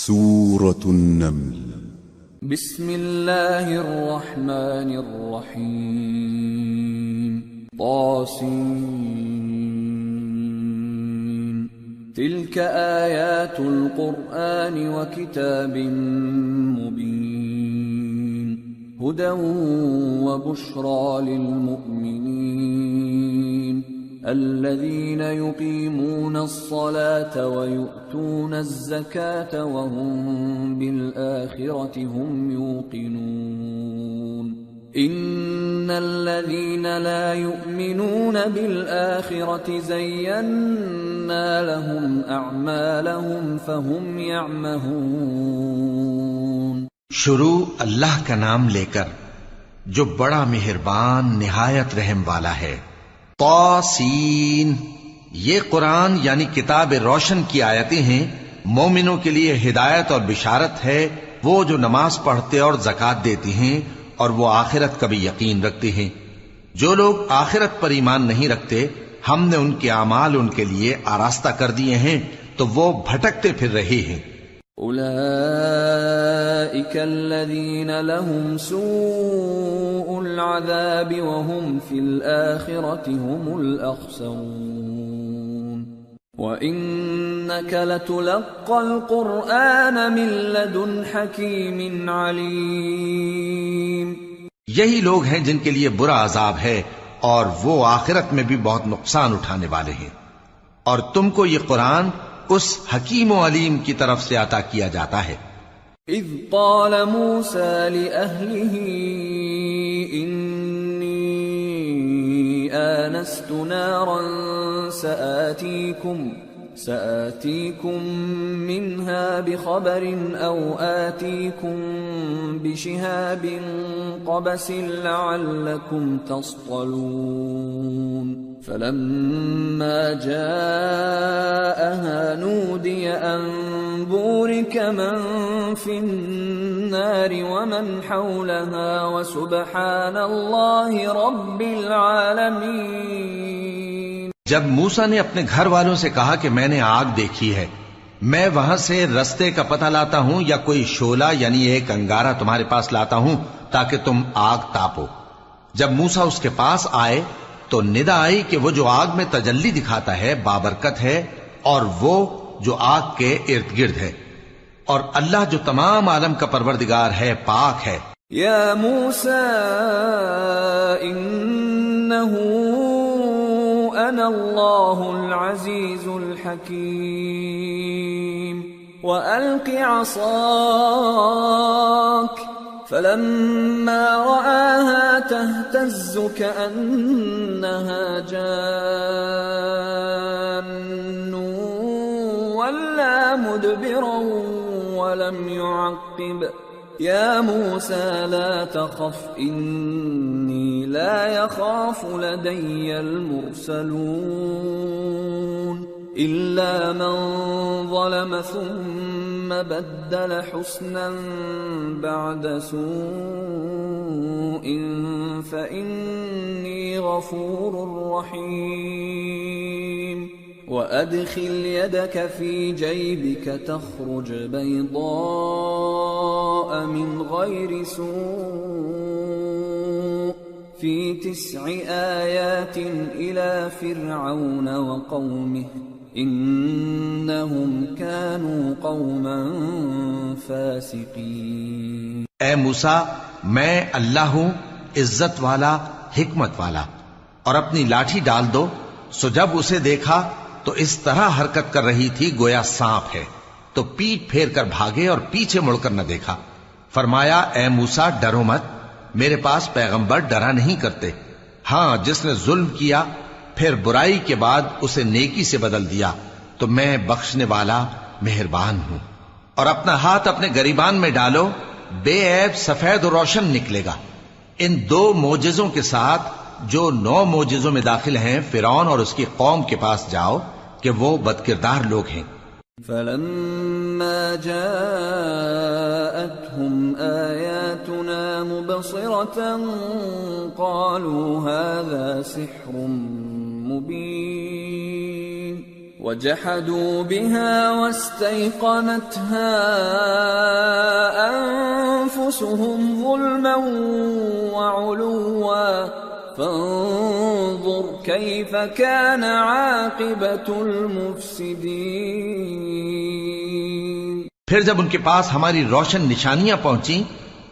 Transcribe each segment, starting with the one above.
سورة النمل بسم اللہ الرحمن الرحیم طاسین تلك آیات القرآن وکتاب مبین ہدی وبشرى للمؤمنین الذين يقيمون الصلاة ويؤتون الزكاة وهم بالآخرة هم يوقنون إن الذين لا يؤمنون بالآخرة زينا لهم أعمالهم فهم يعمهون. شروع اللہ کا نام لے کر جو بڑا مہربان نہایت رحم والا ہے. طاسین، یہ قرآن یعنی کتاب روشن کی آیتیں ہیں. مومنوں کے لیے ہدایت اور بشارت ہے، وہ جو نماز پڑھتے اور زکوٰۃ دیتی ہیں اور وہ آخرت کا بھی یقین رکھتے ہیں. جو لوگ آخرت پر ایمان نہیں رکھتے ہم نے ان کے اعمال ان کے لیے آراستہ کر دیے ہیں تو وہ بھٹکتے پھر رہے ہیں. اولئک الذین لهم سوء العذاب وهم فی الآخرة هم الاخسرون وإنک لتلقى القرآن من لدن حکیم علیم. یہی لوگ ہیں جن کے لیے برا عذاب ہے اور وہ آخرت میں بھی بہت نقصان اٹھانے والے ہیں. اور تم کو یہ قرآن اس حکیم و علیم کی طرف سے عطا کیا جاتا ہے. اذ قال موسیٰ لأہلہ انی آنست نارا سآتیکم منها بخبر او آتیکم بشہاب قبس لعلکم تصطلون. فلما جاءها نودي أن بورك من في النار ومن حولها وسبحان الله رب العالمين. جب موسیٰ نے اپنے گھر والوں سے کہا کہ میں نے آگ دیکھی ہے، میں وہاں سے رستے کا پتہ لاتا ہوں یا کوئی شعلہ یعنی ایک انگارہ تمہارے پاس لاتا ہوں تاکہ تم آگ تاپو. جب موسیٰ اس کے پاس آئے تو ندا آئی کہ وہ جو آگ میں تجلی دکھاتا ہے بابرکت ہے اور وہ جو آگ کے ارد گرد ہے، اور اللہ جو تمام عالم کا پروردگار ہے پاک ہے. یا موسیٰ انہو انا اللہ العزیز الحکیم وَأَلْقِ عَصَاكَ فَلَمَّا رَآهَا تَهْتَزُّ كَأَنَّهَا جَانٌّ وَلَّى مُدْبِرًا وَلَمْ يُعَقِّبْ. يَا مُوسَى لَا تَخَفْ إِنِّي لَا يَخَافُ لَدَيَّ الْمُرْسَلُونَ إِلَّا مَنْ ظَلَمَ ثُمَّ بَدَّلَ حُسْنًا بَعْدَ سُوءٍ فَإِنِّي غَفُورٌ رَحِيمٌ. وَأَدْخِلْ يَدَكَ فِي جَيْبِكَ تَخْرُجْ بَيْضَاءَ مِنْ غَيْرِ سُوءٍ فِي 9 آيَاتٍ إِلَى فِرْعَوْنَ وَقَوْمِهِ إِنَّهُمْ كَانُوا قَوْمًا فَاسِقِينَ. اے موسیٰ، میں اللہ ہوں عزت والا حکمت والا. اور اپنی لاٹھی ڈال دو. سو جب اسے دیکھا تو اس طرح حرکت کر رہی تھی گویا سانپ ہے، تو پیٹ پھیر کر بھاگے اور پیچھے مڑ کر نہ دیکھا. فرمایا اے موسیٰ ڈرو مت، میرے پاس پیغمبر ڈرا نہیں کرتے. ہاں جس نے ظلم کیا پھر برائی کے بعد اسے نیکی سے بدل دیا تو میں بخشنے والا مہربان ہوں. اور اپنا ہاتھ اپنے گریبان میں ڈالو، بے عیب سفید و روشن نکلے گا. ان 2 معجزوں کے ساتھ جو 9 معجزوں میں داخل ہیں فرعون اور اس کی قوم کے پاس جاؤ کہ وہ بدکردار لوگ ہیں. فَلَمَّا جَاءَتْهُمْ آيَاتُنَا مُبْصِرَةً قَالُوا هَذَا سِحْرٌ مُبِينٌ وجحدوا بها واستيقنتها أنفسهم ظلما وعلوا فانظر كيف كان عاقبة المفسدين۔ پھر جب ان کے پاس ہماری روشن نشانیاں پہنچیں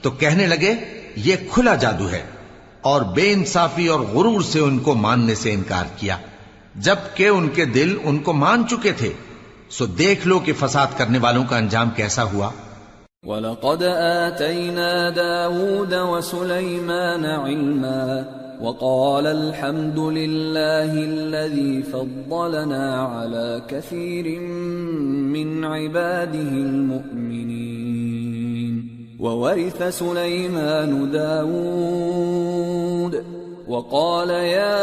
تو کہنے لگے یہ کھلا جادو ہے، اور بے انصافی اور غرور سے ان کو ماننے سے انکار کیا، جبکہ ان کے دل ان کو مان چکے تھے۔ سو دیکھ لو کہ فساد کرنے والوں کا انجام کیسا ہوا۔ وَلَقَدْ آتَيْنَا دَاوُودَ وَسُلَيْمَانَ عِلْمًا وَقَالَ الْحَمْدُ لِلَّهِ الَّذِي فَضَّلَنَا عَلَى كَثِيرٍ مِّنْ عِبَادِهِ الْمُؤْمِنِينَ۔ وَوَرِثَ سُلَيْمَانُ دَاوُودَ وقال يا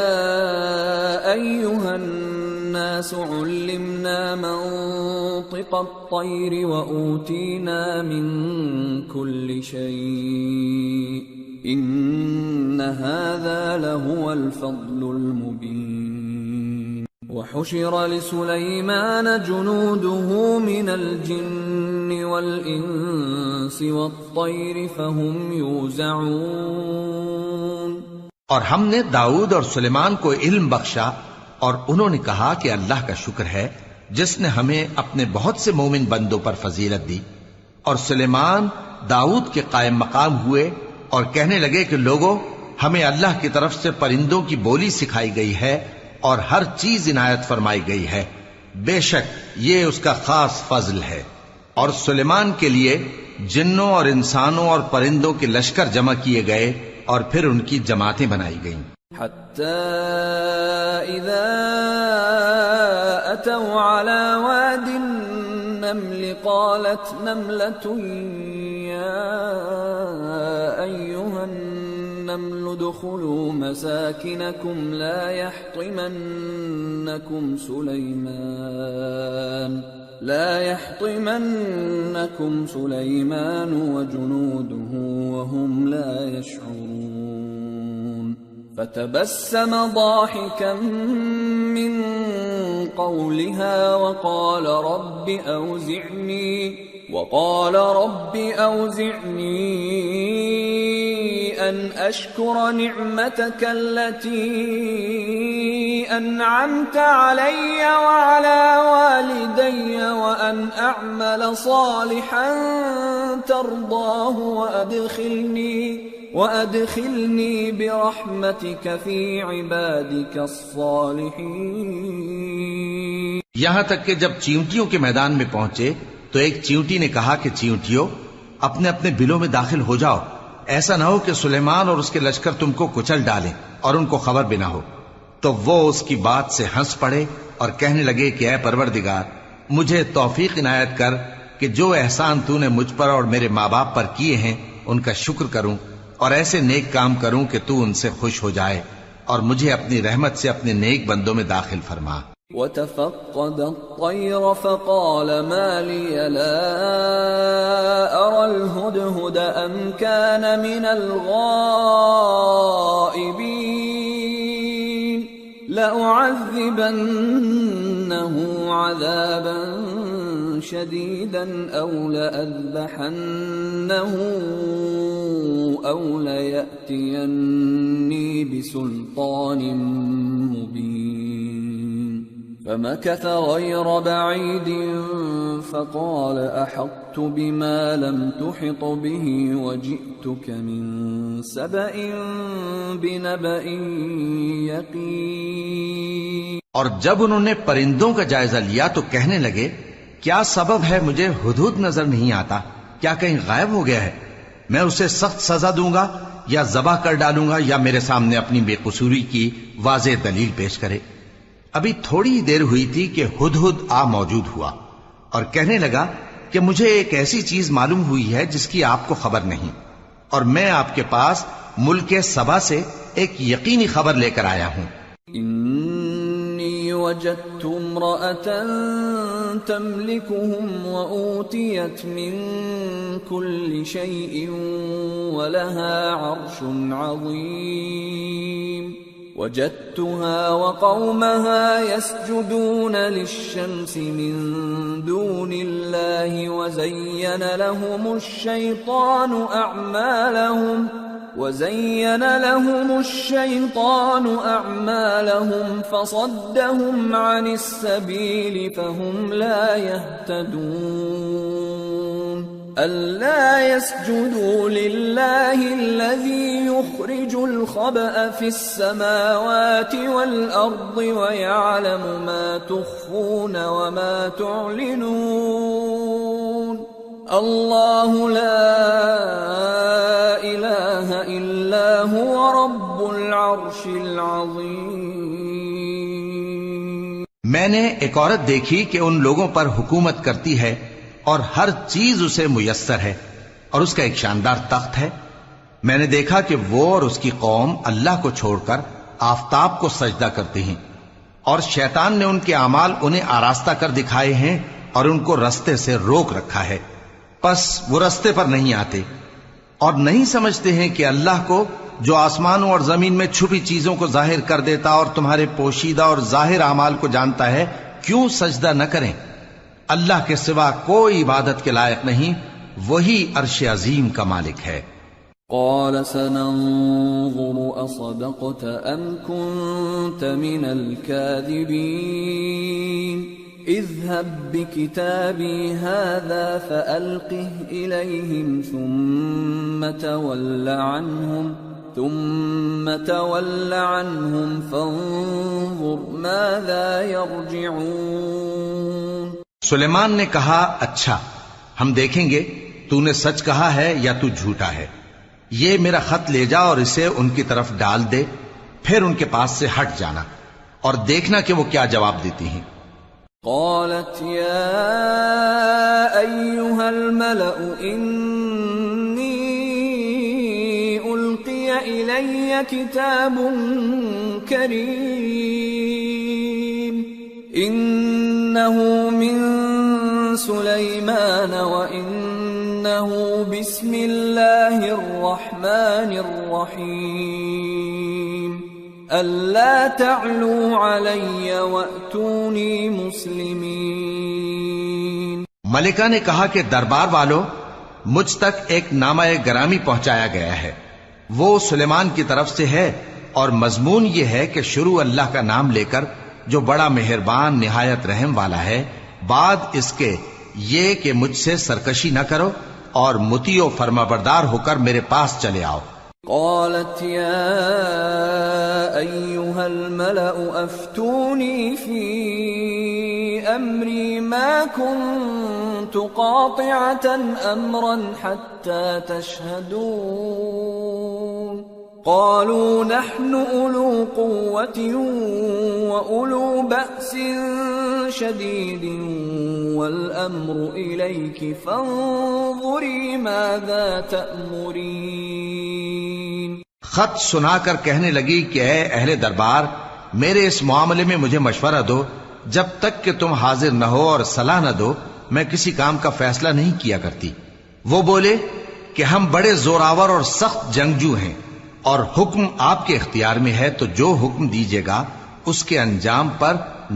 أيها الناس علمنا منطق الطير وأوتينا من كل شيء إن هذا لهو الفضل المبين۔ وحشر لسليمان جنوده من الجن والإنس والطير فهم يوزعون۔ اور ہم نے داؤد اور سلیمان کو علم بخشا، اور انہوں نے کہا کہ اللہ کا شکر ہے جس نے ہمیں اپنے بہت سے مومن بندوں پر فضیلت دی۔ اور سلیمان داؤد کے قائم مقام ہوئے اور کہنے لگے کہ لوگوں، ہمیں اللہ کی طرف سے پرندوں کی بولی سکھائی گئی ہے اور ہر چیز عنایت فرمائی گئی ہے، بے شک یہ اس کا خاص فضل ہے۔ اور سلیمان کے لیے جنوں اور انسانوں اور پرندوں کے لشکر جمع کیے گئے اور پھر ان کی جماعتیں بنائی گئیں۔ حتى إذا أتوا على واد النمل قالت نملة يا أيها النمل ادخلوا مساكنكم لا يحطمنكم سليمان وجنوده وهم لا يشعرون۔ فتبسم ضاحكا من قولها وقال رب أوزعني أن أشكر نعمتك التي أنعمت علي وعلى والدي وأن أعمل صالحا ترضاه وأدخلني برحمتك في عبادك الصالحين۔ یہاں تک کہ جب چیونٹیوں کے میدان میں پہنچے تو ایک چیونٹی نے کہا کہ چیونٹیوں اپنے اپنے بلوں میں داخل ہو جاؤ، ایسا نہ ہو کہ سلیمان اور اس کے لشکر تم کو کچل ڈالیں اور ان کو خبر بھی نہ ہو۔ تو وہ اس کی بات سے ہنس پڑے اور کہنے لگے کہ اے پروردگار، مجھے توفیق عنایت کر کہ جو احسان تو نے مجھ پر اور میرے ماں باپ پر کیے ہیں ان کا شکر کروں اور ایسے نیک کام کروں کہ تو ان سے خوش ہو جائے، اور مجھے اپنی رحمت سے اپنے نیک بندوں میں داخل فرما۔ وتفقد الطير فقال ما لي لا أرى الهدهد أم كان من الغائبين لأعذبنه عذابا شديدا أو لأذبحنه أو ليأتيني بسلطان مبين۔ فمكث غير بعيد فقال أحطت بما لم تحط به وجئتك من سبأ بنبأ يقين۔ اور جب انہوں نے پرندوں کا جائزہ لیا تو کہنے لگے کیا سبب ہے مجھے ہدہد نظر نہیں آتا، کیا کہیں غائب ہو گیا ہے؟ میں اسے سخت سزا دوں گا یا ذبح کر ڈالوں گا یا میرے سامنے اپنی بے قصوری کی واضح دلیل پیش کرے۔ ابھی تھوڑی ہی دیر ہوئی تھی کہ ہدہد آ موجود ہوا اور کہنے لگا کہ مجھے ایک ایسی چیز معلوم ہوئی ہے جس کی آپ کو خبر نہیں، اور میں آپ کے پاس ملک سبا سے ایک یقینی خبر لے کر آیا ہوں۔ انی وجدت امرأة تملكهم وأوتيت من كل شيء ولها عرش عظيم وجدتها وقومها يسجدون للشمس من دون الله وزين لهم الشيطان أعمالهم فصدهم عن السبيل فهم لا يهتدون ألا يسجدوا لله الذي يخرج الخبأ في السماوات والأرض ويعلم ما تخفون وما تعلنون الله لا إله إلا هو رب العرش العظيم. میں نے ایک عورت دیکھی کہ ان لوگوں پر حکومت کرتی ہے اور ہر چیز اسے میسر ہے اور اس کا ایک شاندار تخت ہے. میں نے دیکھا کہ وہ اور اس کی قوم اللہ کو چھوڑ کر آفتاب کو سجدہ کرتے ہیں اور شیطان نے ان کے اعمال انہیں آراستہ کر دکھائے ہیں اور ان کو رستے سے روک رکھا ہے. پس وہ رستے پر نہیں آتے اور نہیں سمجھتے ہیں کہ اللہ کو جو آسمانوں اور زمین میں چھپی چیزوں کو ظاہر کر دیتا اور تمہارے پوشیدہ اور ظاہر اعمال کو جانتا ہے کیوں سجدہ نہ کریں. اللہ کے سوا کوئی عبادت کے لائق نہیں، وہی عرش عظیم کا مالک ہے. قال سننظر أصدقت أم كنت من الكاذبين اذهب بكتابي هذا فألقه إليهم ثم تول عنهم فانظر ماذا يرجعون. سلیمان نے کہا اچھا ہم دیکھیں گے تو نے سچ کہا ہے یا تو جھوٹا ہے. یہ میرا خط لے جا اور اسے ان کی طرف ڈال دے، پھر ان کے پاس سے ہٹ جانا اور دیکھنا کہ وہ کیا جواب دیتی ہیں. قالت يا أيها الملأ إني ألقي إلي كتاب كريم إنه من سليمان وإنه بسم الله الرحمن الرحيم ألا تعلوا علي وأتوني مسلمين. ملکہ نے کہا کہ دربار والو مجھ تک ایک نامہ گرامی پہنچایا گیا ہے، وہ سلیمان کی طرف سے ہے اور مضمون یہ ہے کہ شروع اللہ کا نام لے کر جو بڑا مہربان نہایت رحم والا ہے، بعد اس کے یہ کہ مجھ سے سرکشی نہ کرو اور مطیع و فرمانبردار ہو کر میرے پاس چلے آؤ. قالت يا أيها الملأ أفتوني في أمري ما كنت قاطعة أمرا حتى تشهدون. قالوا نحن أولو قوة وأولو بأس شديد والأمر إليك فانظري ماذا تأمرين. خط سنا کر کہنے لگی کہ اے اہل دربار میرے اس معاملے میں مجھے مشورہ دو، جب تک کہ تم حاضر نہ ہو اور صلاح نہ دو میں کسی کام کا فیصلہ نہیں کیا کرتی. وہ بولے کہ ہم بڑے زوراور اور سخت جنگجو ہیں اور حکم آپ کے اختیار میں ہے، تو جو حکم دیجیے گا اس کے انجام پر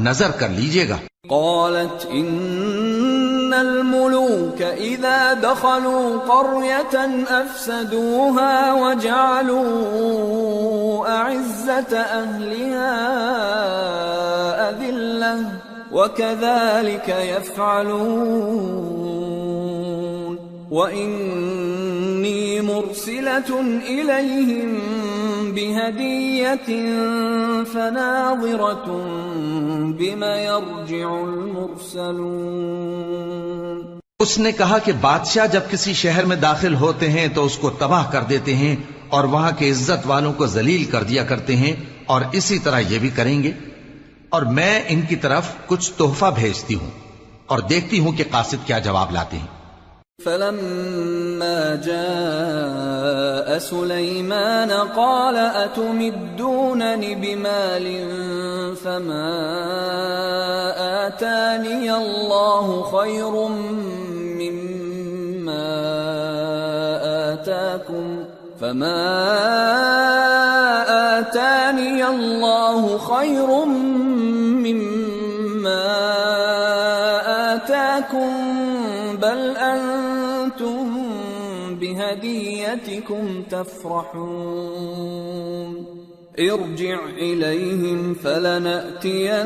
نظر کر لیجیے گا. قالت ان الملوك اذا دخلوا قرية افسدوها وجعلوا اعزة اهلها اذلة وكذلك يفعلون وإني مرسلة إليهم بهدية فناظرة بما يرجع المرسلون. اس نے کہا کہ بادشاہ جب کسی شہر میں داخل ہوتے ہیں تو اس کو تباہ کر دیتے ہیں اور وہاں کے عزت والوں کو ذلیل کر دیا کرتے ہیں، اور اسی طرح یہ بھی کریں گے. اور میں ان کی طرف کچھ تحفہ بھیجتی ہوں اور دیکھتی ہوں کہ قاصد کیا جواب لاتے ہیں. فلما جاء سليمان قال أتمدونني بمال فما آتاني الله خير مما آتاني الله خير مما آتاكم بل أنتم بهديتكم تفرحون ارجع إليهم فلنأتينهم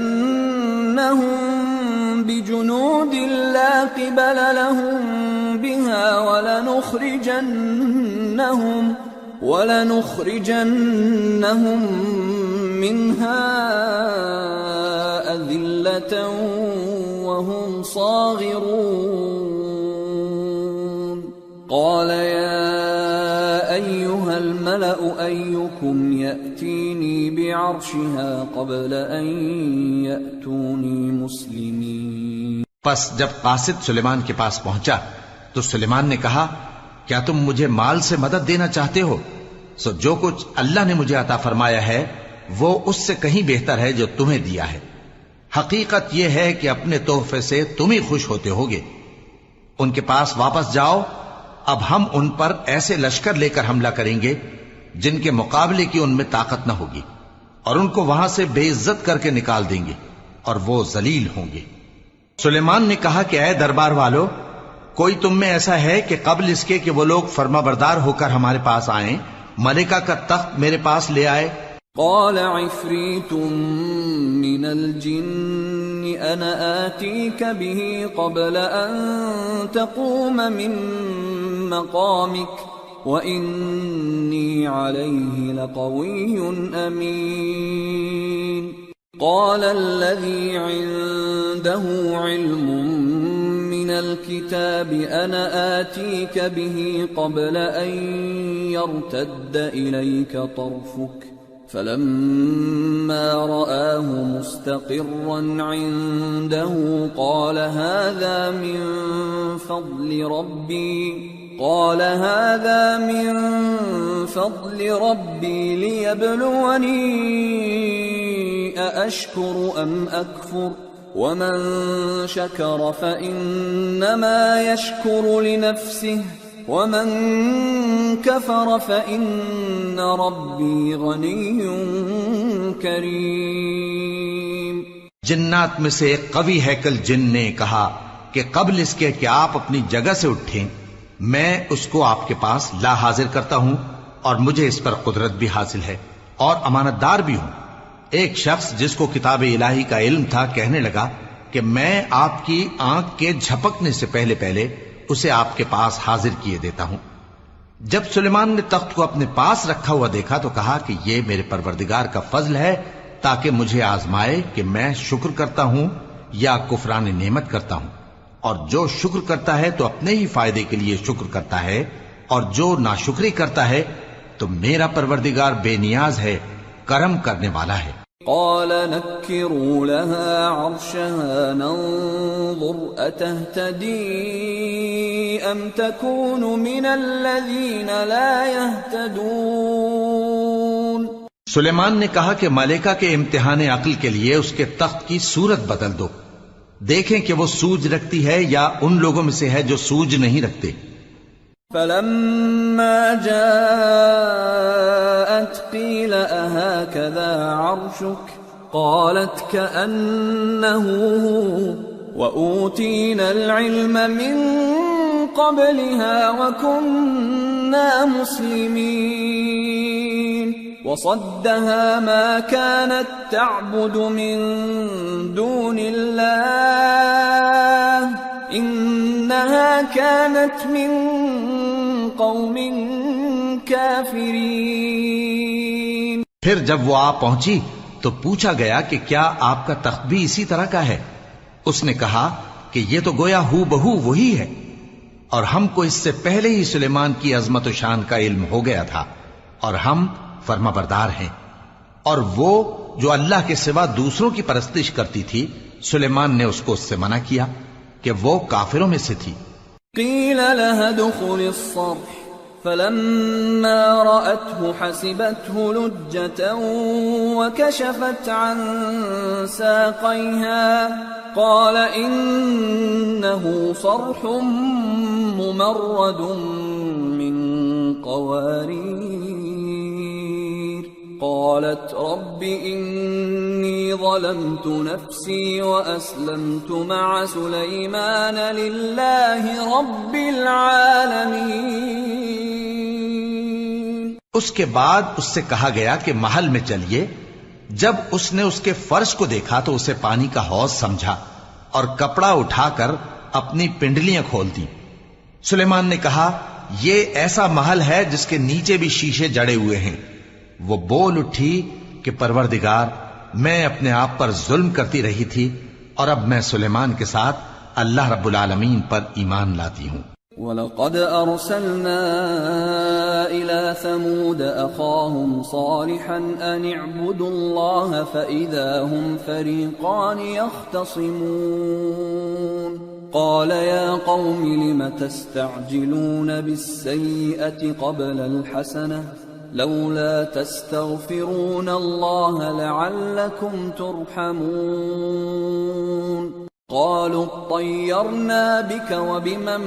بجنود لا قبل لهم بها ولنخرجنهم منها أذلة وهم صاغرون قال يا أيها الملأ أيكم يأتيني بعرشها قبل أن يأتوني مسلمين. پس جب قاصد سلیمان کے پاس پہنچا تو سلیمان نے کہا کیا تم مجھے مال سے مدد دینا چاہتے ہو؟ سو جو کچھ اللہ نے مجھے عطا فرمایا ہے وہ اس سے کہیں بہتر ہے جو تمہیں دیا ہے. حقیقت یہ ہے کہ اپنے تحفے سے تم ہی خوش ہوتے ہوگے. ان کے پاس واپس جاؤ، اب ہم ان پر ایسے لشکر لے کر حملہ کریں گے جن کے مقابلے کی ان میں طاقت نہ ہوگی، اور ان کو وہاں سے بے عزت کر کے نکال دیں گے اور وہ ذلیل ہوں گے. سلیمان نے کہا کہ اے دربار والو، کوئی تم میں ایسا ہے کہ قبل اس کے کہ وہ لوگ فرما بردار ہو کر ہمارے پاس آئیں ملکہ کا تخت میرے پاس لے آئے؟ قال عفریت من الجن انا آتیک به قبل ان تقوم من مقامک وإنی علیہ لقوی امین. قال الذي عنده علم من الكتاب أنا آتيك به قبل أن يرتد إليك طرفك فلما رآه مستقرا عنده قال هذا من فضل ربي ليبلوني أأشكر أم أكفر ومن شكر فإنما يشكر لنفسه ومن كفر فإن ربي غني كريم. جنات میں سے ایک قوی ہیکل جن نے کہا کہ قبل اس کے کہ آپ اپنی جگہ سے اٹھیں میں اس کو آپ کے پاس لا حاضر کرتا ہوں اور مجھے اس پر قدرت بھی حاصل ہے اور امانت دار بھی ہوں. ایک شخص جس کو کتاب الہی کا علم تھا کہنے لگا کہ میں آپ کی آنکھ کے جھپکنے سے پہلے پہلے اسے آپ کے پاس حاضر کیے دیتا ہوں. جب سلیمان نے تخت کو اپنے پاس رکھا ہوا دیکھا تو کہا کہ یہ میرے پروردگار کا فضل ہے تاکہ مجھے آزمائے کہ میں شکر کرتا ہوں یا کفران نعمت کرتا ہوں. اور جو شکر کرتا ہے تو اپنے ہی فائدے کے لیے شکر کرتا ہے، اور جو ناشکری کرتا ہے تو میرا پروردگار بے نیاز ہے، کرم کرنے والا ہے. قال نكروا لها عرشها ننظر أتهتدي أم تكون من الذين لا يهتدون. سلیمان نے کہا کہ ملکہ کے امتحان عقل کے لیے اس کے تخت کی صورت بدل دو، دیکھیں کہ وہ سوج رکھتی ہے یا ان لوگوں میں سے ہے جو سوج نہیں رکھتے. فلما جاءت قيل أهكذا عرشك قالت كأنه هو وأوتينا العلم من قبلها وكنا مسلمين. وصدها ما كانت تعبد من دون الله إنها كانت من قوم كافرين. پھر جب وہ آ پہنچی تو پوچھا گیا کہ کیا آپ کا تخت بھی اسی طرح کا ہے؟ اس نے کہا کہ یہ تو گویا ہو بہو وہی ہے، اور ہم کو اس سے پہلے ہی سلیمان کی عظمت و شان کا علم ہو گیا تھا، اور ہم فرما بردار ہیں. اور وہ جو اللہ کے سوا دوسروں کی پرستش کرتی تھی سلیمان نے اس کو اس سے منع کیا کہ وہ کافروں میں سے تھی. قیل لها ادخل الصرح فلما رأته حسبته لجة وكشفت عن ساقيها قال إنه صرح ممرد من قوارير قالت رب إني ظلمت نفسي وأسلمت مع سليمان لله رب العالمين۔ اس کے بعد اس سے کہا گیا کہ محل میں چلیے۔ جب اس نے اس کے فرش کو دیکھا تو اسے پانی کا حوض سمجھا اور کپڑا اٹھا کر اپنی پنڈلیاں کھول دی۔ سلیمان نے کہا یہ ایسا محل ہے جس کے نیچے بھی شیشے جڑے ہوئے ہیں۔ وہ بول اٹھی کہ پروردگار، میں اپنے آپ پر ظلم کرتی رہی تھی اور اب میں سلیمان کے ساتھ اللہ رب العالمین پر ایمان لاتی ہوں۔ وَلَقَدْ أَرْسَلْنَا إِلَى ثَمُودَ أَخَاهُمْ صَالِحًا أَنِ اعْبُدُوا اللَّهَ فَإِذَا هُمْ فَرِيقَانِ يَخْتَصِمُونَ قَالَ يَا قَوْمِ لِمَ تَسْتَعْجِلُونَ بِالسَّيِّئَةِ قَبْلَ الْحَسَنَةِ لولا تستغفرون الله لعلكم ترحمون قالوا اطيرنا بك وبمن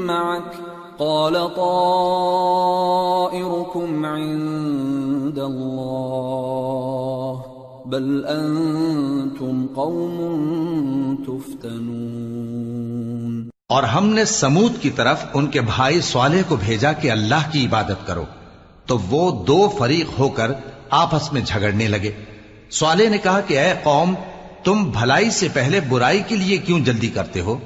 معك قال طائركم عند الله بل أنتم قوم تفتنون۔ اور ہم نے سمود کی طرف ان کے بھائی صالح کو بھیجا کہ اللہ کی عبادت کرو، تو وہ دو فریق ہو کر آپس میں جھگڑنے لگے۔ صالح نے کہا کہ اے قوم، تم بھلائی سے پہلے برائی کے لیے کیوں جلدی کرتے ہو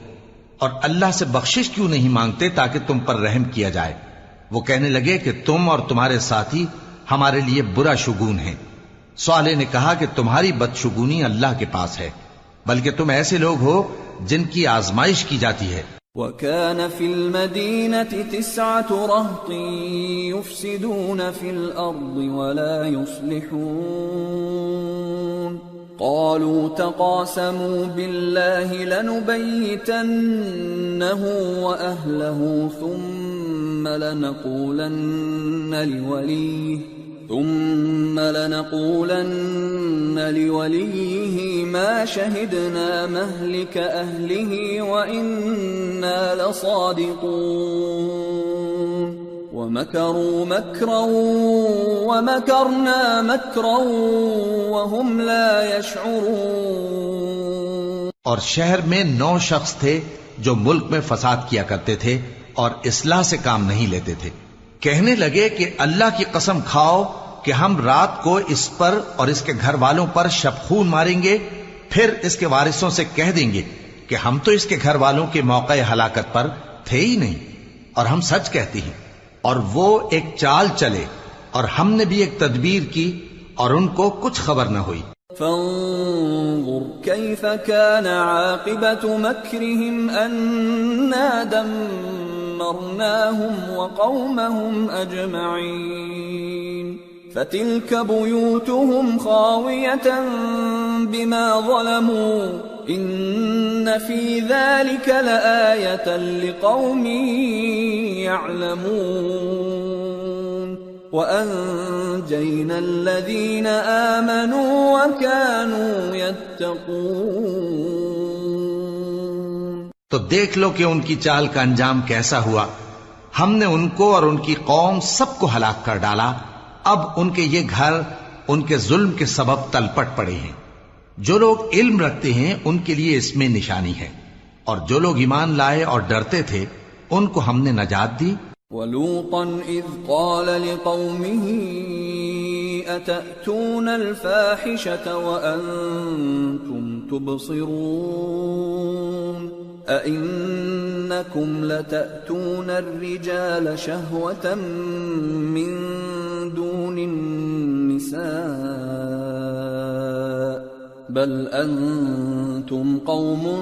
اور اللہ سے بخشش کیوں نہیں مانگتے تاکہ تم پر رحم کیا جائے؟ وہ کہنے لگے کہ تم اور تمہارے ساتھی ہمارے لیے برا شگون ہیں۔ صالح نے کہا کہ تمہاری بدشگونی اللہ کے پاس ہے، بلکہ تم ایسے لوگ ہو جن کی آزمائش کی جاتی ہے۔ وَكَانَ فِي الْمَدِينَةِ 9 رَهْطٍ يُفْسِدُونَ فِي الْأَرْضِ وَلَا يُصْلِحُونَ قَالُوا تَقَاسَمُوا بِاللَّهِ لَنُبَيِّتَنَّهُ وَأَهْلَهُ ثُمَّ لَنَقُولَنَّ لِوَلِيِّهِ مَا شَهِدْنَا مَهْلِكَ أَهْلِهِ وَإِنَّا لَصَادِقُونَ وَمَكَرُوا مَكْرًا وَمَكَرْنَا مَكْرًا وَهُمْ لَا يَشْعُرُونَ۔ اور شہر میں 9 شخص تھے جو ملک میں فساد کیا کرتے تھے اور اصلاح سے کام نہیں لیتے تھے۔ کہنے لگے کہ اللہ کی قسم کھاؤ کہ ہم رات کو اس پر اور اس کے گھر والوں پر شبخون ماریں گے، پھر اس کے وارثوں سے کہہ دیں گے کہ ہم تو اس کے گھر والوں کے موقع ہلاکت پر تھے ہی نہیں اور ہم سچ کہتے ہیں۔ اور وہ ایک چال چلے اور ہم نے بھی ایک تدبیر کی اور ان کو کچھ خبر نہ ہوئی۔ فانظر كيف كان عاقبة مكرهم أنا دمرناهم وقومهم أجمعين فتلك بيوتهم خاوية بما ظلموا إن في ذلك لآية لقوم يعلمون وأنجينا الذين آمنوا وكانوا يتقون۔ تو دیکھ لو کہ ان کی چال کا انجام کیسا ہوا۔ ہم نے ان کو اور ان کی قوم سب کو ہلاک کر ڈالا۔ اب ان کے یہ گھر ان کے ظلم کے سبب تلپٹ پڑے ہیں۔ جو لوگ علم رکھتے ہیں ان کے لیے اس میں نشانی ہے، اور جو لوگ ایمان لائے اور ڈرتے تھے ان کو ہم نے نجات دی۔ وَلُوطًا إِذْ قَالَ لِقَوْمِهِ أَتَأْتُونَ الْفَاحِشَةَ وَأَنْتُمْ تُبْصِرُونَ أَإِنَّكُمْ لَتَأْتُونَ الرِّجَالَ شَهْوَةً مِّن دُونِ النِّسَاءِ بَلْ أَنْتُمْ قَوْمٌ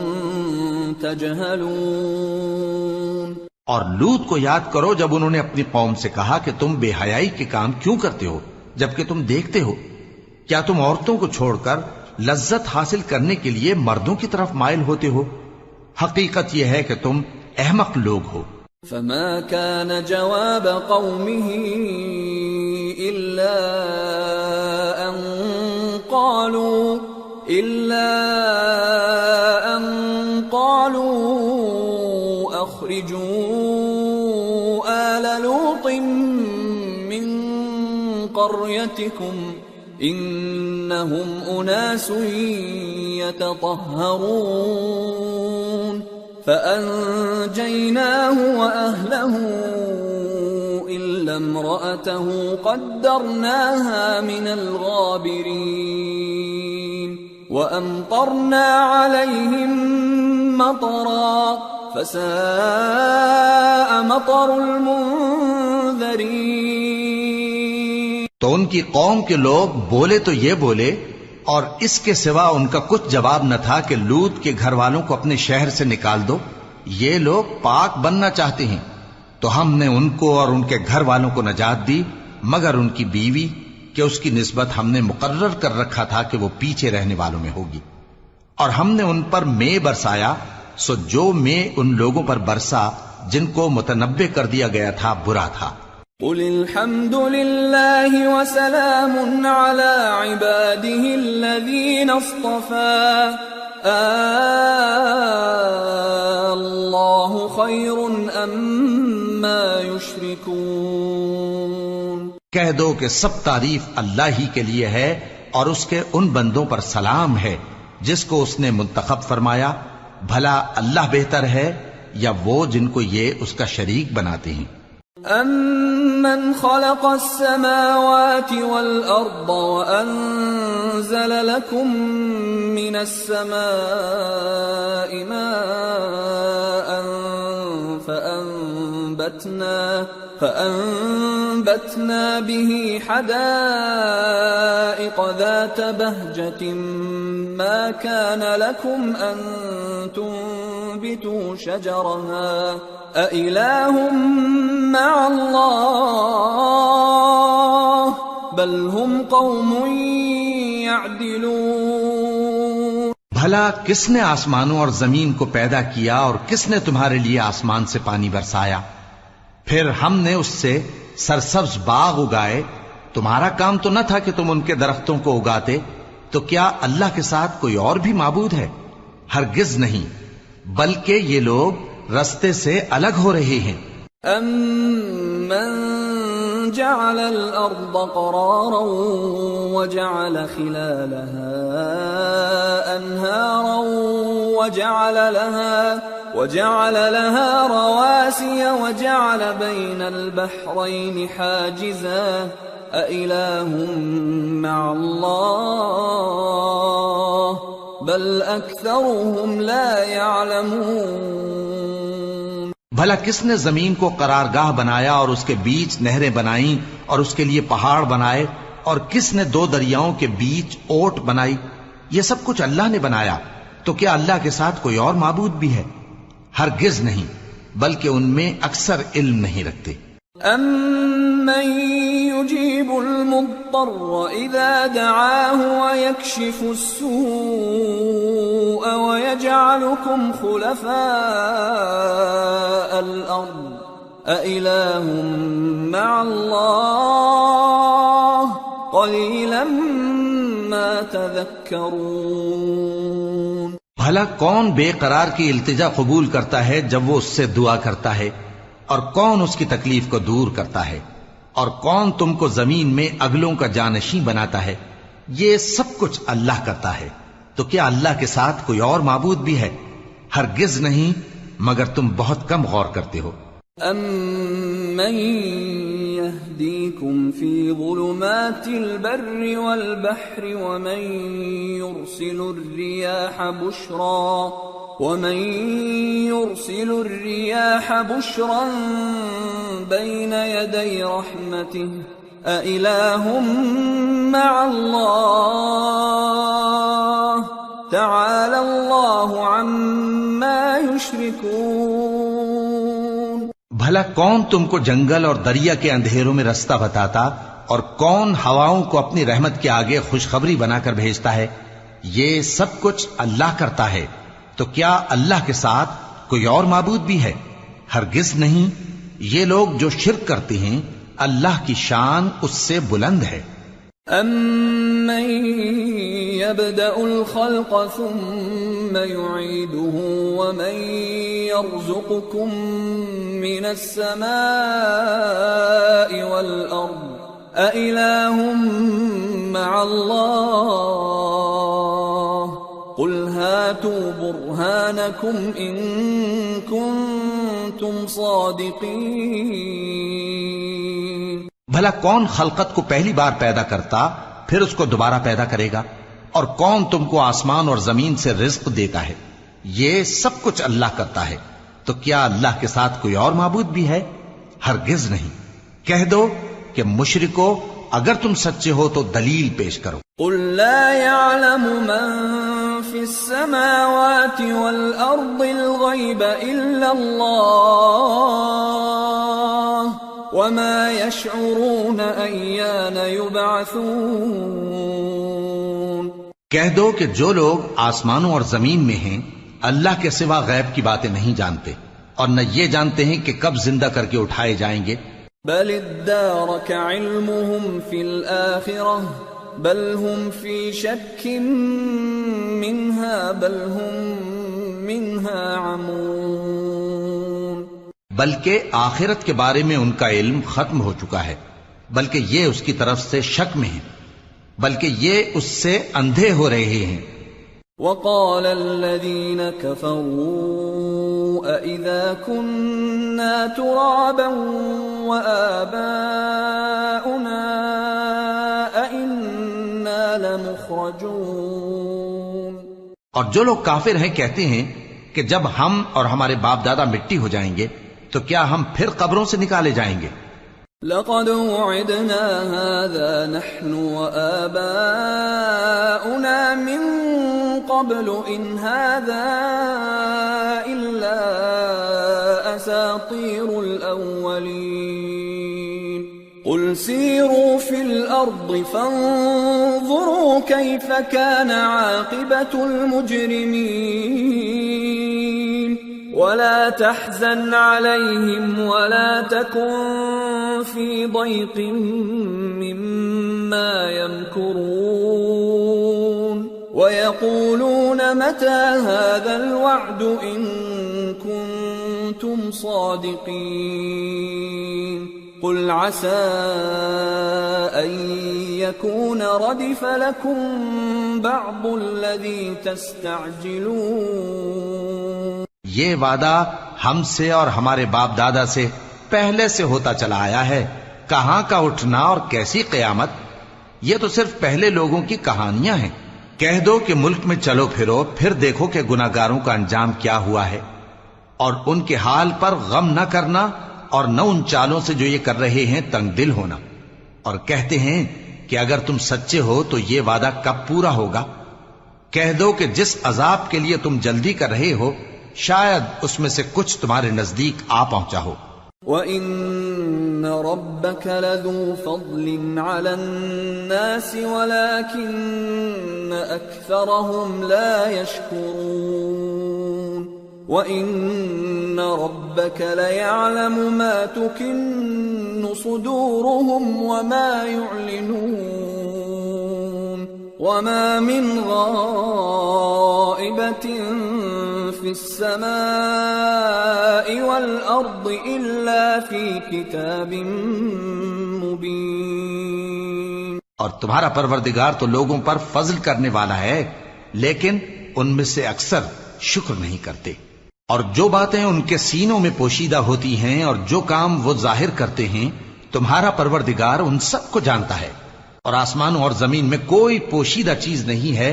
تَجْهَلُونَ۔ اور لوط کو یاد کرو جب انہوں نے اپنی قوم سے کہا کہ تم بے حیائی کے کام کیوں کرتے ہو جبکہ تم دیکھتے ہو؟ کیا تم عورتوں کو چھوڑ کر لذت حاصل کرنے کے لیے مردوں کی طرف مائل ہوتے ہو؟ حقیقت یہ ہے کہ تم احمق لوگ ہو۔ فما كان جواب قومه إلا أن قالوا أخرجوا آل لوط من قريتكم إنهم أناس يتطهرون فأنجيناه وأهله إلا امرأته قدرناها من الغابرين وأمطرنا عليهم مطرا فساء مطر المنذرين. تو ان کی قوم کے لوگ بولے تو یہ بولے، اور اس کے سوا ان کا کچھ جواب نہ تھا کہ لوط کے گھر والوں کو اپنے شہر سے نکال دو، یہ لوگ پاک بننا چاہتے ہیں. تو ہم نے ان کو اور ان کے گھر والوں کو نجات دی، مگر ان کی بیوی کہ اس کی نسبت ہم نے مقرر کر رکھا تھا کہ وہ پیچھے رہنے والوں میں ہوگی. اور ہم نے ان پر مے برسایا، سو جو مے ان لوگوں پر برسا جن کو متنبع کر دیا گیا تھا برا تھا. قل الحمد لله وسلام على عباده الذين اصطفى الله خير أما يشركون. کہہ دو کہ سب تعریف اللہ ہی کے لیے ہے اور اس کے ان بندوں پر سلام ہے جس کو اس نے منتخب فرمایا. بھلا اللہ بہتر ہے یا وہ جن کو یہ اس کا شریک بناتے ہیں. أَمَّنْ خَلَقَ السَّمَاوَاتِ وَالْأَرْضَ وَأَنزَلَ لَكُم مِّنَ السَّمَاءِ مَاءً فَأَنبَتْنَا بِهِ حَدَائِقَ ذَاتَ بَهْجَةٍ مَا كَانَ لَكُمْ أَن تُنبِتُوا شَجَرَهَا أَإِلَٰهٌ مَّعَ اللَّهِ بَلْ هُمْ قَوْمٌ يَعْدِلُونَ. بھلا کس نے آسمانوں اور زمین کو پیدا کیا اور کس نے تمہارے لیے آسمان سے پانی برسایا؟ پھر ہم نے اس سے سرسبز باغ اگائے. تمہارا کام تو نہ تھا کہ تم ان کے درختوں کو اگاتے. تو کیا اللہ کے ساتھ کوئی اور بھی معبود ہے؟ ہرگز نہیں، بلکہ یہ لوگ رستے سے الگ ہو رہے ہیں. أَمَّن جَعَلَ الْأَرْضَ قَرَارًا وَجَعَلَ خِلَالَهَا أَنْهَارًا وَجَعَلَ لَهَا رَوَاسِيَ وَجَعَلَ بَيْنَ الْبَحْرَيْنِ حَاجِزًا أَإِلَٰهٌ مَّعَ اللَّهِ بَلْ أَكْثَرُهُمْ لَا يَعْلَمُونَ. بھلا کس نے زمین کو قرارگاہ بنایا اور اس کے بیچ نہریں بنائیں اور اس کے لیے پہاڑ بنائے، اور کس نے دو دریاؤں کے بیچ اوٹ بنائی؟ یہ سب کچھ اللہ نے بنایا. تو کیا اللہ کے ساتھ کوئی اور معبود بھی ہے؟ ہرگز نہیں، بلکہ ان میں اکثر علم نہیں رکھتے. أَمَّن يُجِيبُ الْمُضْطَرَّ إِذَا دَعَاهُ وَيَكْشِفُ السُّوءَ وَيَجْعَلُكُمْ خُلَفَاءَ الْأَرْضِ أَإِلَٰهٌ مَّعَ اللَّهِ قَلِيلًا مَّا تَذَكَّرُونَ. بھلا کون بے قرار کی التجا قبول کرتا ہے جب وہ اس سے دعا کرتا ہے، اور کون اس کی تکلیف کو دور کرتا ہے، اور کون تم کو زمین میں اگلوں کا جانشین بناتا ہے؟ یہ سب کچھ اللہ کرتا ہے. تو کیا اللہ کے ساتھ کوئی اور معبود بھی ہے؟ ہرگز نہیں، مگر تم بہت کم غور کرتے ہو. أَمَّن يَهْدِيكُمْ فِي ظُلُمَاتِ الْبَرِّ وَالْبَحْرِ وَمَن يُرْسِلُ الرِّيَاحَ بُشْرًا بَيْنَ يَدَيْ رَحْمَتِهِ أَإِلَٰهٌ مَّعَ اللَّهِ تَعَالَى اللَّهُ عَمَّا يُشْرِكُونَ. بھلا کون تم کو جنگل اور دریا کے اندھیروں میں رستہ بتاتا، اور کون ہواؤں کو اپنی رحمت کے آگے خوشخبری بنا کر بھیجتا ہے؟ یہ سب کچھ اللہ کرتا ہے. تو کیا اللہ کے ساتھ کوئی اور معبود بھی ہے؟ ہرگز نہیں. یہ لوگ جو شرک کرتے ہیں اللہ کی شان اس سے بلند ہے. أَمَّن يَبْدَأُ الْخَلْقَ ثُمَّ يُعِيدُهُ وَمَن يَرْزُقُكُم مِّنَ السَّمَاءِ وَالْأَرْضِ أإله مع الله قل هاتوا برهانكم إن كنتم صادقين. بھلا کون خلقت کو پہلی بار پیدا کرتا پھر اس کو دوبارہ پیدا کرے گا؟ اور کون تم کو آسمان اور زمین سے رزق دیتا ہے؟ یہ سب کچھ اللہ کرتا ہے. تو کیا اللہ کے ساتھ کوئی اور معبود بھی ہے؟ ہرگز نہیں. کہہ دو کہ مشرکو اگر تم سچے ہو تو دلیل پیش کرو. قل لا يعلم من في السماوات والأرض الغيب إلا الله وما يشعرون أيان يبعثون. کہہ دو کہ جو لوگ آسمانوں اور زمین میں ہیں اللہ کے سوا غیب کی باتیں نہیں جانتے اور نہ یہ جانتے ہیں کہ کب زندہ کر کے اٹھائے جائیں گے. بل ادارك علمهم في الآخرة بل هم في شك منها بل هم منها عمون. بلکہ آخرت کے بارے میں ان کا علم ختم ہو چکا ہے، بلکہ یہ اس کی طرف سے شک میں ہیں، بلکہ یہ اس سے اندھے ہو رہے ہیں. وقال الذين كفروا أإذا كنا ترابا وآباؤنا أإنا لمخرجون. اور جو لوگ کافر ہیں کہتے ہیں کہ جب ہم اور ہمارے باپ دادا مٹی ہو جائیں گے تو کیا ہم پھر قبروں سے نکالے جائیں گے؟ لقد وعدنا هذا نحن وآباؤنا من قبل إن هذا إلا أساطير الأولين. قل سيروا في الأرض فانظروا كيف كان عاقبة المجرمين ولا تحزن عليهم ولا تكن في ضيق مما يمكرون ويقولون متى هذا الوعد إن كنتم صادقين. قل عسى أن يكون ردف لكم بعض الذي تستعجلون. یہ وعدہ ہم سے اور ہمارے باپ دادا سے پہلے سے ہوتا چلا آیا ہے. کہاں کا اٹھنا اور کیسی قیامت؟ یہ تو صرف پہلے لوگوں کی کہانیاں ہیں. کہہ دو کہ ملک میں چلو پھرو پھر دیکھو کہ گناہگاروں کا انجام کیا ہوا ہے، اور ان کے حال پر غم نہ کرنا اور نہ ان چالوں سے جو یہ کر رہے ہیں تنگ دل ہونا. اور کہتے ہیں کہ اگر تم سچے ہو تو یہ وعدہ کب پورا ہوگا؟ کہہ دو کہ جس عذاب کے لیے تم جلدی کر رہے ہو شاید اس میں سے کچھ تمہارے نزدیک آ پہنچا ہو. وَإِنَّ رَبَّكَ لَذُو فَضْلٍ عَلَى النَّاسِ وَلَكِنَّ أَكْثَرَهُمْ لَا يَشْكُرُونَ. وَإِنَّ رَبَّكَ لَيَعْلَمُ مَا تُكِنُّ صُدُورُهُمْ وَمَا يُعْلِنُونَ. وَمَا مِنْ غَائِبَةٍ فِي السَّمَاءِ وَالْأَرْضِ إِلَّا فِي كِتَابٍ مُبِينٍ. اور تمہارا پروردگار تو لوگوں پر فضل کرنے والا ہے لیکن ان میں سے اکثر شکر نہیں کرتے. اور جو باتیں ان کے سینوں میں پوشیدہ ہوتی ہیں اور جو کام وہ ظاہر کرتے ہیں تمہارا پروردگار ان سب کو جانتا ہے. اور آسمانوں اور زمین میں کوئی پوشیدہ چیز نہیں ہے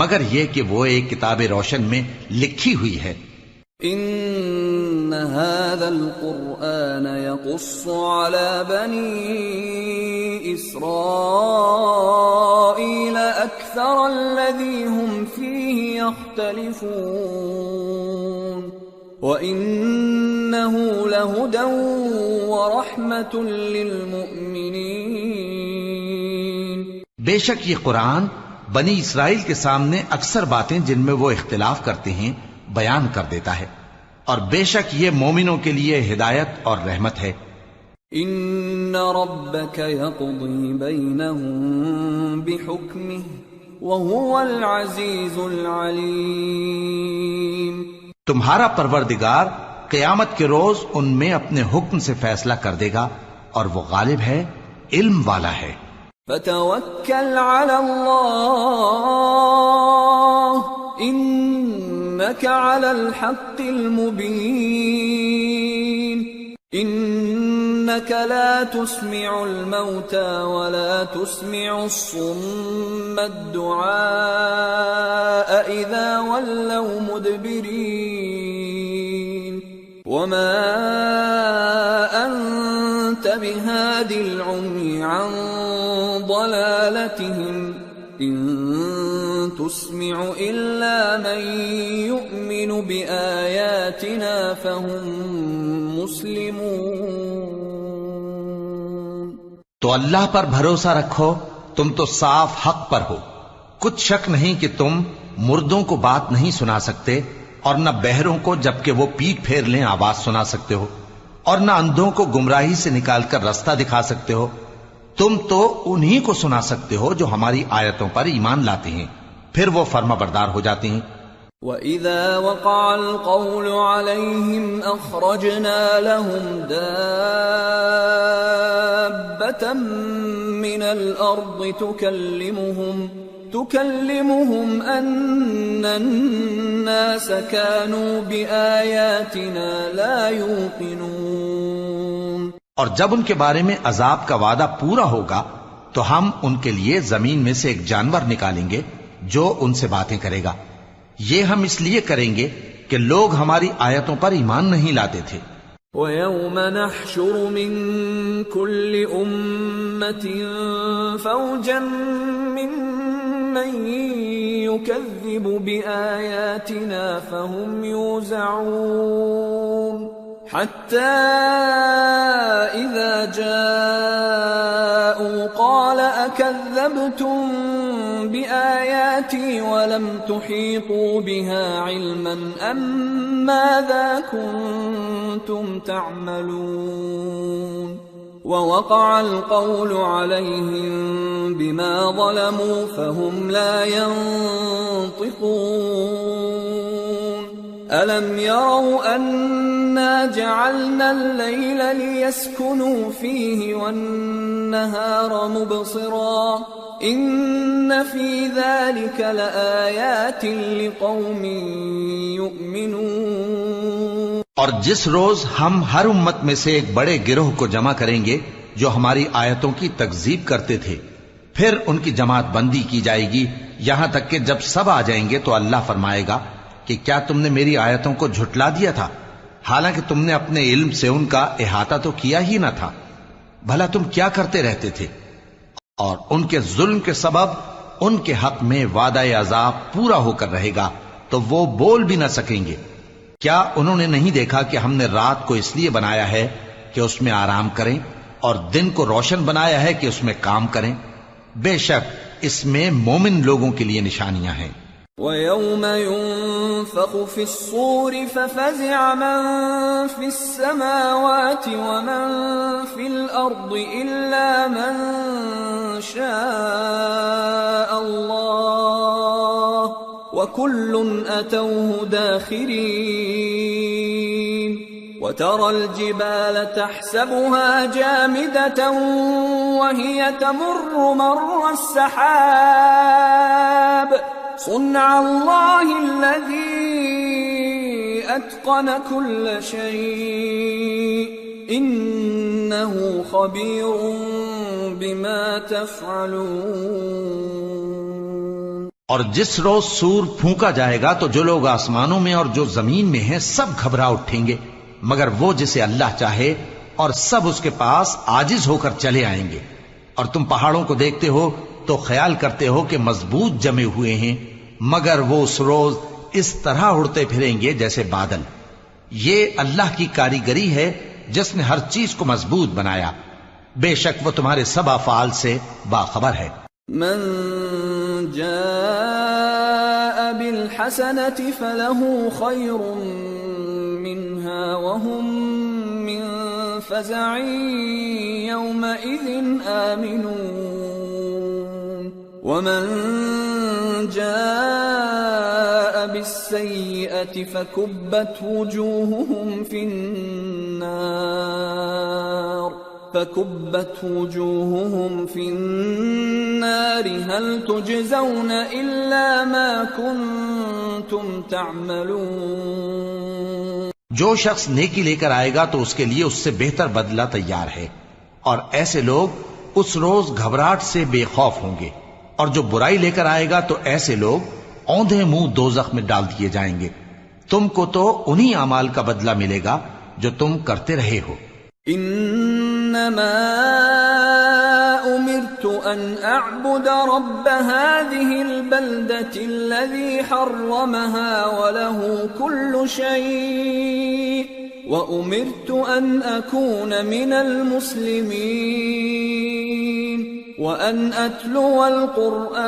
مگر یہ کہ وہ ایک کتاب روشن میں لکھی ہوئی ہے. ان هذا القرآن يقص على بني اسرائيل اكثر الذي هم فيه يختلفون وانه لهدى ورحمة للمؤمنين. بے شک یہ قرآن بنی اسرائیل کے سامنے اکثر باتیں جن میں وہ اختلاف کرتے ہیں بیان کر دیتا ہے، اور بے شک یہ مومنوں کے لیے ہدایت اور رحمت ہے. ان ربك يقضي بينهم بحكمه وهو العزيز العليم. تمہارا پروردگار قیامت کے روز ان میں اپنے حکم سے فیصلہ کر دے گا اور وہ غالب ہے، علم والا ہے۔ فتوکل علی اللہ انک علی الحق المبین انک لا تسمع الموتى ولا تسمع الصم الدعاء اذا ولوا مدبرین وما انت بهادي العمي عن ضلالتهم ان تسمع الا من يؤمن بآياتنا فهم مسلمون۔ تو اللہ پر بھروسہ رکھو، تم تو صاف حق پر ہو۔ کچھ شک نہیں کہ تم مردوں کو بات نہیں سنا سکتے اور نہ بہروں کو جبکہ وہ پیٹ پھیر لیں آواز سنا سکتے ہو، اور نہ اندھوں کو گمراہی سے نکال کر رستہ دکھا سکتے ہو۔ تم تو انہی کو سنا سکتے ہو جو ہماری آیتوں پر ایمان لاتے ہیں، پھر وہ فرما بردار ہو جاتے ہیں۔ وَإِذَا وَقَعَ الْقَوْلُ عَلَيْهِمْ أَخْرَجْنَا لَهُمْ دَابَّةً مِّنَ الْأَرْضِ تُكَلِّمُهُمْ أَنَّ النَّاسَ كَانُوا بِآيَاتِنَا لَا يُوقِنُونَ۔ اور جب ان کے بارے میں عذاب کا وعدہ پورا ہوگا تو ہم ان کے لیے زمین میں سے ایک جانور نکالیں گے جو ان سے باتیں کرے گا۔ یہ ہم اس لیے کریں گے کہ لوگ ہماری آیتوں پر ایمان نہیں لاتے تھے۔ وَيَوْمَ نَحْشُرُ مِن كُلِّ أُمَّةٍ فَوْجًا مِّمَّن يُكَذِّبُ بِآيَاتِنَا فَهُمْ يُوزَعُونَ حَتَّى إِذَا جَاءُوا قَالَ أَكَذَّبْتُم بِآيَاتِي وَلَمْ تُحِيطُوا بِهَا عِلْمًا أَمْ مَاذَا كُنتُمْ تَعْمَلُونَ وَوَقَعَ الْقَوْلُ عَلَيْهِمْ بِمَا ظَلَمُوا فَهُمْ لَا يَنطِقُونَ أَلَمْ يَرَوْا أَنَّا جَعَلْنَا اللَّيْلَ لِيَسْكُنُوا فِيهِ وَالنَّهَارَ مُبْصِرًا إِنَّ فِي ذَلِكَ لَآيَاتٍ لِقَوْمٍ يُؤْمِنُونَ۔ اور جس روز ہم ہر امت میں سے ایک بڑے گروہ کو جمع کریں گے جو ہماری آیتوں کی تکذیب کرتے تھے، پھر ان کی جماعت بندی کی جائے گی یہاں تک کہ جب سب آ جائیں گے تو اللہ فرمائے گا کہ کیا تم نے میری آیتوں کو جھٹلا دیا تھا، حالانکہ تم نے اپنے علم سے ان کا احاطہ تو کیا ہی نہ تھا، بھلا تم کیا کرتے رہتے تھے؟ اور ان کے ظلم کے سبب ان کے حق میں وعدہ عذاب پورا ہو کر رہے گا تو وہ بول بھی نہ سکیں گے۔ کیا انہوں نے نہیں دیکھا کہ ہم نے رات کو اس لیے بنایا ہے کہ اس میں آرام کریں اور دن کو روشن بنایا ہے کہ اس میں کام کریں؟ بے شک اس میں مومن لوگوں کے لیے نشانیاں ہیں۔ وَيَوْمَ يُنفَخُ فِي الصُّورِ فَفَزِعَ مَن فِي السَّمَاوَاتِ وَمَن فِي الْأَرْضِ إِلَّا مَن شَاءَ اللَّهُ وَكُلٌّ أَتَوْهُ دَاخِرِينَ وَتَرَى الْجِبَالَ تَحْسَبُهَا جَامِدَةً وَهِيَ تَمُرُّ مَرَّ السَّحَابِ صُنْعَ اللَّهِ الَّذِي أَتْقَنَ كُلَّ شَيْءٍ إِنَّهُ خَبِيرٌ بِمَا تَفْعَلُونَ۔ اور جس روز سور پھونکا جائے گا تو جو لوگ آسمانوں میں اور جو زمین میں ہیں سب گھبرا اٹھیں گے مگر وہ جسے اللہ چاہے، اور سب اس کے پاس عاجز ہو کر چلے آئیں گے۔ اور تم پہاڑوں کو دیکھتے ہو تو خیال کرتے ہو کہ مضبوط جمے ہوئے ہیں، مگر وہ اس روز اس طرح اڑتے پھریں گے جیسے بادل۔ یہ اللہ کی کاریگری ہے جس نے ہر چیز کو مضبوط بنایا، بے شک وہ تمہارے سب افعال سے باخبر ہے۔ من جاء بالحسنة فله خير منها وهم من فزع يومئذ آمنون ومن جاء بالسيئة فكبت وجوههم في النار فكبت وجوههم في النار هل تجزون إلا ما كنتم تعملون. جو شخص نیکی لے کر آئے گا تو اس کے لیے اس سے بہتر بدلہ تیار ہے، اور ایسے لوگ اس روز گھبراہٹ سے بے خوف ہوں گے، اور جو برائی لے کر آئے گا تو ایسے لوگ اوندھے منہ دوزخ میں ڈال دیے جائیں گے. تم کو تو انہی اعمال کا بدلہ ملے گا جو تم کرتے رہے ہو. انما امرت ان اعبد رب هذه البلدة الذي حرمها وله كل شيء وامرت ان اكون من المسلمين وان اتلو القرآن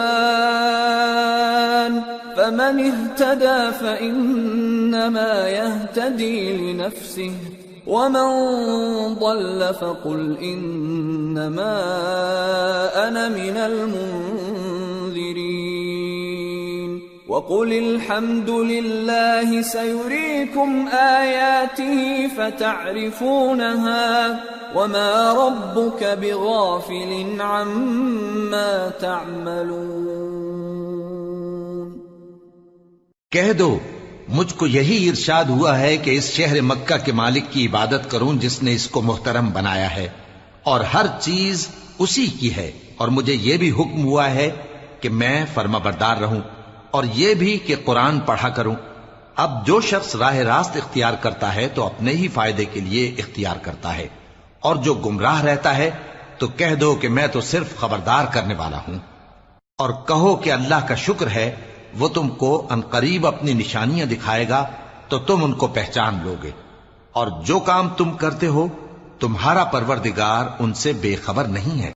فمن اهتدى فانما يهتدي لنفسه ومن ضل فقل انما انا من المنذرين وقل الحمد لله سيريكم آياته فتعرفونها وما ربك بغافل عما تعملون. کہہ دو مجھ کو یہی ارشاد ہوا ہے کہ اس شہر مکہ کے مالک کی عبادت کروں جس نے اس کو محترم بنایا ہے اور ہر چیز اسی کی ہے، اور مجھے یہ بھی حکم ہوا ہے کہ میں فرما بردار رہوں اور یہ بھی کہ قرآن پڑھا کروں. اب جو شخص راہ راست اختیار کرتا ہے تو اپنے ہی فائدے کے لیے اختیار کرتا ہے، اور جو گمراہ رہتا ہے تو کہہ دو کہ میں تو صرف خبردار کرنے والا ہوں. اور کہو کہ اللہ کا شکر ہے وہ تم کو عنقریب اپنی نشانیاں دکھائے گا تو تم ان کو پہچان لوگے، اور جو کام تم کرتے ہو تمہارا پروردگار ان سے بے خبر نہیں ہے.